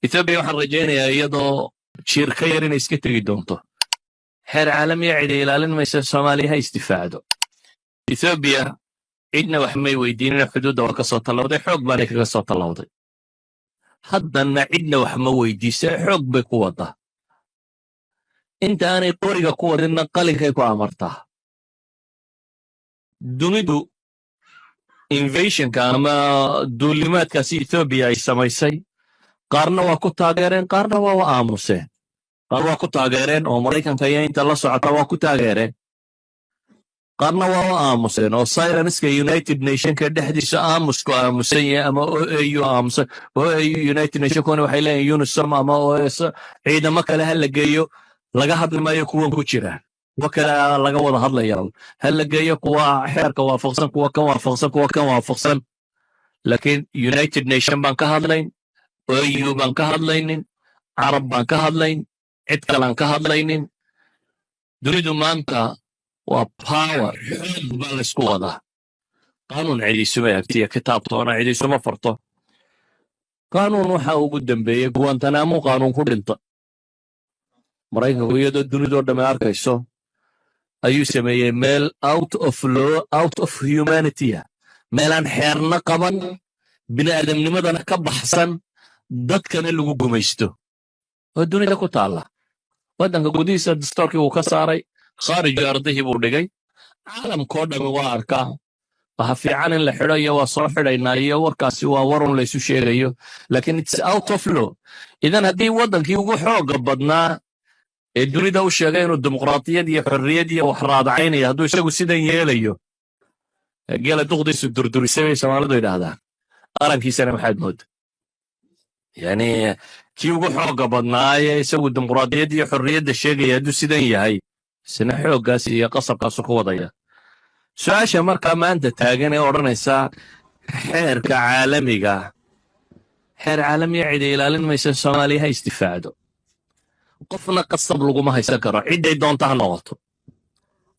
إثيوبيا waxaan rajaynayaa iyadoo shirka yar inay iska tegi doonto xeer caalami ah cid ilaalin maysa Soomaaliya ha istifaacdo Ethiopia cidna wax may weydiinin xuduudda waa ka soo talawday xoog baan kaga soo talawday haddana cidna wax ma weydiisay xoog bay ku wadaa inta aanay qoriga ku wadinna qalinkay ku amartaa dunidu invasionka ama duulimaadkaasi Ethiopia ay samaysay qaarna waa ku taageereen qaarna waa aamuseen qaar waa ku taageereen oo Mareykanka iyo inta la socota waa ku taageereen qaarna waa aamuseen oo silenska United Nationska dhexdiisa aamusku aamusan yahay ama OAU aamusan OAU United Nationskuna waxay leeyihiin UNISOM ama OAS ciidamo kale hal la geeyo laga hadli maayo kuwan ku jira wakala laga wada hadlayaa hal la geeyo kuwa xeerka waafaqsan kuwa kan waafaqsan laakiin United Nation baan ka hadlayn OAU baan ka hadlaynin Arab baan ka hadlayn cid kale aan ka hadlaynin dunidu maanta waa power xoog baa la isku wadaa qaanuun ciidisuma agtiya kitaabtoona ciidisuma farto qaanuun waxa ugu dambeeyay Guantanamo qaanuun ku dhinta Mareykanku iyadoo dunidoo dhamma arkayso ayuu sameeyay meel out of law out of humanity meelaan xeerna qaban bini'aadamnimadana ka baxsan dadkana lagu gumaysto oo dunida ku taala wadanka gudihiisa dastuurkii uu ka saaray kharij ardihii buu dhigay caalamkoo dhan waa arkaa waxa fiican in la xidho iyo waa soo xidhaynaa iyo warkaasi waa warun la isu sheegayo laakiin it's out of law idan haddii wadankii ugu xooga badnaa ee dunida u sheegay inuu dimuqraadiyad iyo xorriyad iyo wax raadacaynayo hadduu isagu sidan yeelayo geela duqdiisu durdurisay bay Soomaalidu yidhaahdaan qarankiisana maxaad moodaa yani kii ugu xooga badnaa ee isagu dimuqraadiyad iyo xorriyadda sheegaya hadduu sidan yahay sina xooggaas iyo qasabkaas ku wadaya su'aasha markaa maanta taagan ee odhanaysa xeerka caalamiga xeer caalamiga cid ilaalin maysa Soomaaliya ha istifaacdo qofna qasab laguma haysan karo ciday doonta ha noqoto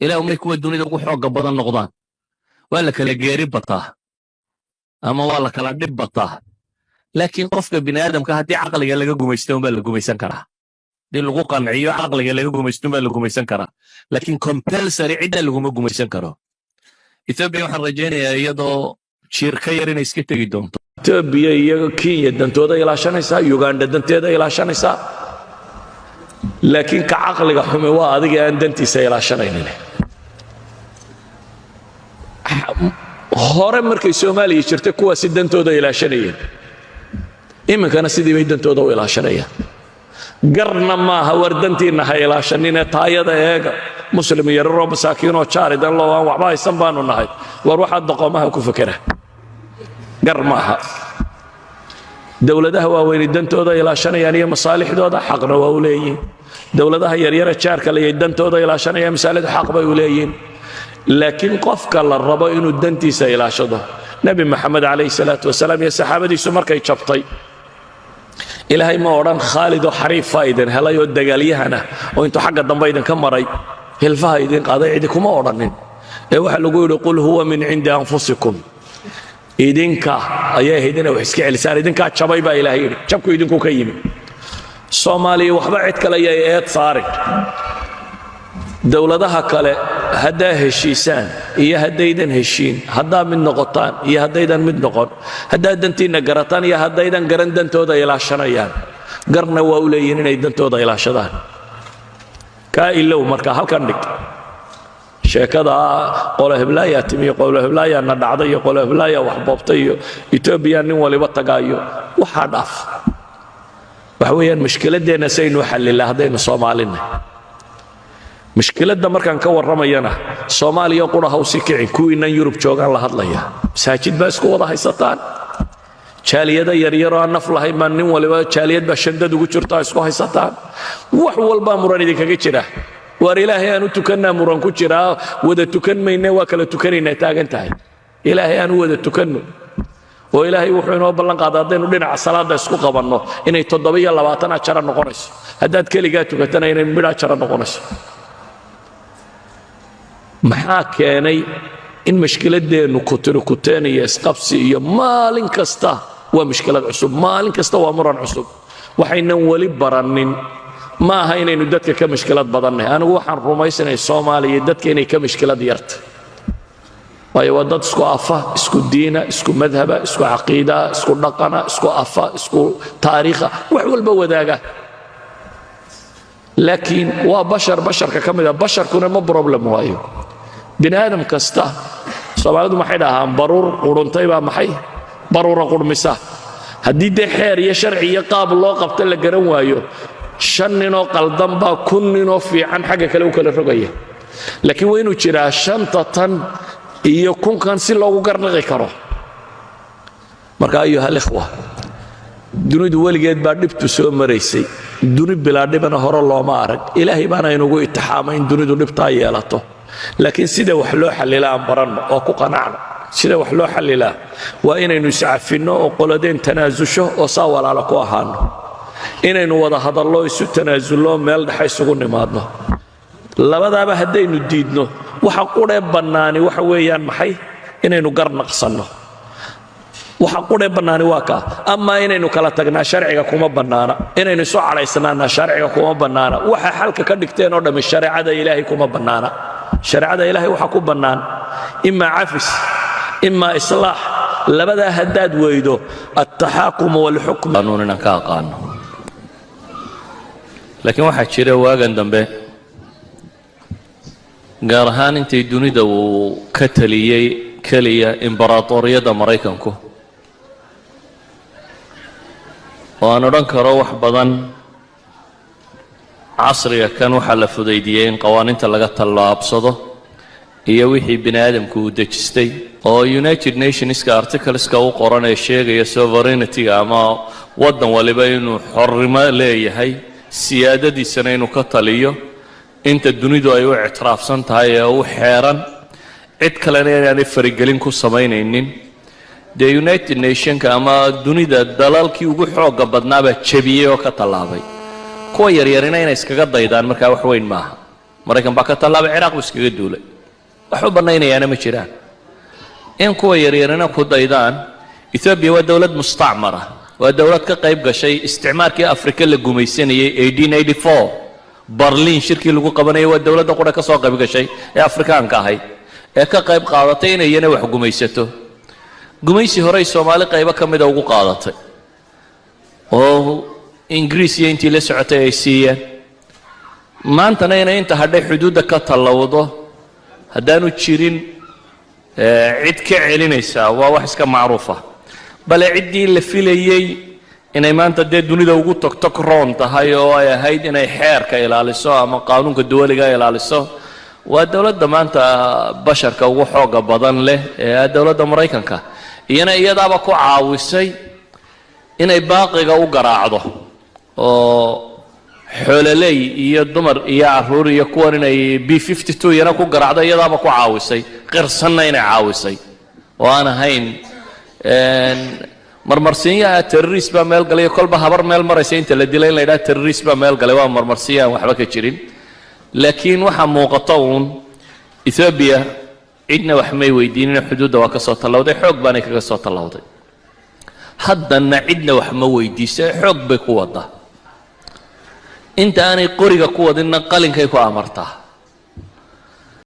ilaa umay kuwa dunida ugu xooga badan noqdaan waa la kala geeri bataa ama waa la kala dhib bataa laakiin qofka bini'aadamka haddii caqliga laga gumaysto baa la gumaysan karaa dii lagu qanciyo caqliga laga gumaysto baa la gumaysan karaa laakiin compulsory cidda laguma gumaysan karo Ethiopia waxaan rajaynayaa iyadoo shirka yar inay iska tegi doonto Ethiopia iyo Kenya dantooda ilaashanaysa Uganda danteeda ilaashanaysa laakiin ka caqliga xume waa adiga aan dantiisa ilaashanaynin hore markay Soomaaliya jirtay kuwaasi dantooda ilaashanayeen iminkana sidii bay dantooda u ilaashanayaan garna maaha war dantiina ha ilaashanine taayada eega muslim yaroo masaakiinoo jaaridan loo aan waxba haysan baanu nahay war waxa doqomaha ku fakera gar maaha dawladaha waaweyn dantooda ilaashanayaan iyo masaalixdooda xaqna waa u leeyihiin dawladaha yaryar ee jaarka la yeey dantooda ilaashanayaan masaalixdu xaq bay u leeyihiin laakiin qofka la rabo inuu dantiisa ilaashado nabi maxamed alayhi salaatu wasalaam iyo saxaabadiisu markay jabtay ilaahay ma odhan Khalid oo xariif faa'iidan helay oo dagaalyahana oo intuu xagga dambe idin ka maray hilfaha idin qaaday cid kuma odhanin ee waxa lagu yiri qul huwa min indi anfusikum idinka ayaa heedina wax iska celisaan idinka jabay baa ilaahay yiri jabku idinku ka yimi Soomaaliya waxba cid kale ay eed saarin dawladaha kale hadda heshiisaan iyo haddaydan heshiin hadda mid noqotaan iyo haddaydan mid noqon hadda dantiina garataan iyo haddaydan garan dantooda ilaashanayaan garna waa u leeyihiin inay dantooda ilaashadaan ka ilow marka halkan dhig sheekada qolo heblaaya timi qolo heblaaya na dhacday iyo qolo heblaaya wax boobtay iyo Ethiopia nin waliba tagaayo waxa dhaaf waxa weeyaan mushkiladeena saynu xalilaa hadaynu Soomaalina mushkiladda markaan ka waramayana Soomaaliya qura hawsi kicin kuwiina Yurub joogan la hadlaya masaajid baa isku wada haysataan jaaliyada yaryar oo naf lahayn ma nin waliba jaaliyad ba shandad ugu jirta isku haysataan wax walba muran idinkaga jira war ilaahay aanu tukanna muran ku jira wada tukan mayne waa kala tukanayna taagan tahay ilaahay aanu wada tukanno oo ilaahay wuxuu inoo ballan qaaday hadaynu dhinaca salaada isku qabanno inay 720 ajar noqonayso haddaad kaliga tukatana inay midh ajar noqonayso maxaa keenay in mushkiladeenu kuteen iyo isqabsi iyo maalin kasta waa mushkilad cusub maalin kasta waa muran cusub waxaynan wali baranin ma aha inaynu dadka ka mashkilad badannahay anigu waxaan rumaysanahay Soomaaliya dadka inay ka mashkilad yarta waayo waa dad isku afa isku diina isku madhaba isku aqeeda isku dhaqana isku afa isku taariikha wax walba wadaaga laakiin waa basharka kamida basharkuna ma problem waayo bini aadam kasta Soomaalidu maxay dhahaan baruur quruntay baa maxay baruura qurmisa haddii de xeer iyo sharci iyo qaab loo qabto la garan waayo 5 nin oo qaldan baa 1 nin oo fiican xagga kale u kala rogaya laakiin waa inuu jiraa 5 tan iyo 1 kan si loogu garnaqi karo marka ayuha ikhwa dunidu waligeed baa dhibtu soo maraysay duni bilaa dhibana hore looma arag ilaahay baana inagu itixaamay in dunidu dhibtaa yeelato laakiin sida wax loo xalilaa baranno oo ku qanacno sida wax loo xalilaa waa inaynu iscafinno oo qoladeen tanaasusho oo saa walaalo ku ahaano inaynu wada hadallo isu tanaasulno meel dhaxay isugu nimaadno labadaaba haddaynu diidno waxa qudhe bannaani waxa weeyaan maxay inaynu garnaqsanno waxa qudhe bannaani waa ka ama inaynu kala tagnaa sharciga kuma bannaana inaynu soo calaysanaana sharciga kuma bannaana waxa xalka ka dhigteen oo dhami shariicada ilaahay kuma bannaana shariicada ilaahay waxa ku bannaan imma afis imma islaax labada haddaad weydo at-tahakum wal hukm qaanuunina ka aqaano laakiin waxa jira waagan dambe gaar ahaan intay dunida uu ka taliyay kaliya imbaraatoriyada Mareykanku oo aan odhan karo wax badan casriga kan waxa la fudaydiyay in qawaaniinta laga tallaabsado iyo wixii bini aadamku u dejistay oo United Nationska articleska uu qoran ee sheegaya sovereignty ama wadan waliba inuu xorrimo leeyahay siyaadadiisana inuu ka taliyo inta dunidu ay u ictiraafsan tahay ee u xeeran cid kalena aanay farigelin ku samaynaynin the United Nationska ama dunida dalalkii ugu xooga badnaaba jabiyay oo ka tallaabay kuwa yaryarina inay iskaga daydaan marka wax weyn maaha Mareykan baa ka tallaabay Ciraaq iskaga duulay wax u banaynayaana ma jiraan in kuwa yaryarina ku daydaan Ethiopia waa dawlad mustacmara waa dawlad ka qayb gashay isticmaalkii Afrika la gumaysanayay 1884 Berlin shirkii lagu qabanayay waa dawladda qura ka soo qayb gashay ee Afrikaanka ahayd ee ka qayb qaadatay inay wax gumaysato gumaysi hore Soomaali qayb ka mid ah ugu qaadatay oo Ingiriis iyo intii la socotay ay siiyeen maantana inta hadhay xuduudda ka talawdo haddaanu jirin cid ka celinaysa waa wax iska macruufa bale ciddii la filayay inay maanta dee dunida ugu tagto roon tahay oo ay ahayd inay xeerka ilaaliso ama qaanuunka dawliga ilaaliso waa dawladda maanta basharka ugu xooga badan leh ee dawladda Mareykanka iyadaaba ku caawisay inay baaqiga u garaacdo oo xoololey iyo dumar iyo caruur iyo kuwan inay B52 yana ku garaacdo iyadaaba ku caawisay qirsanna inay caawisay oo aan ahayn marmarsiinyaha terrorist baa meel galay kolba habar meel maraysa inta la dilay in la yiraahdo terrorist baa meel galay waa marmarsiinyaha waxba ka jirin laakiin waxa muuqata Ethiopia cidna wax may weydiinin xuduudda waa ka soo talawday xoog baanay kaga soo talawday haddana cidna wax ma weydiisay xoog bay ku wadaa inta aanay qoriga ku wadina qalinkay ku amartaa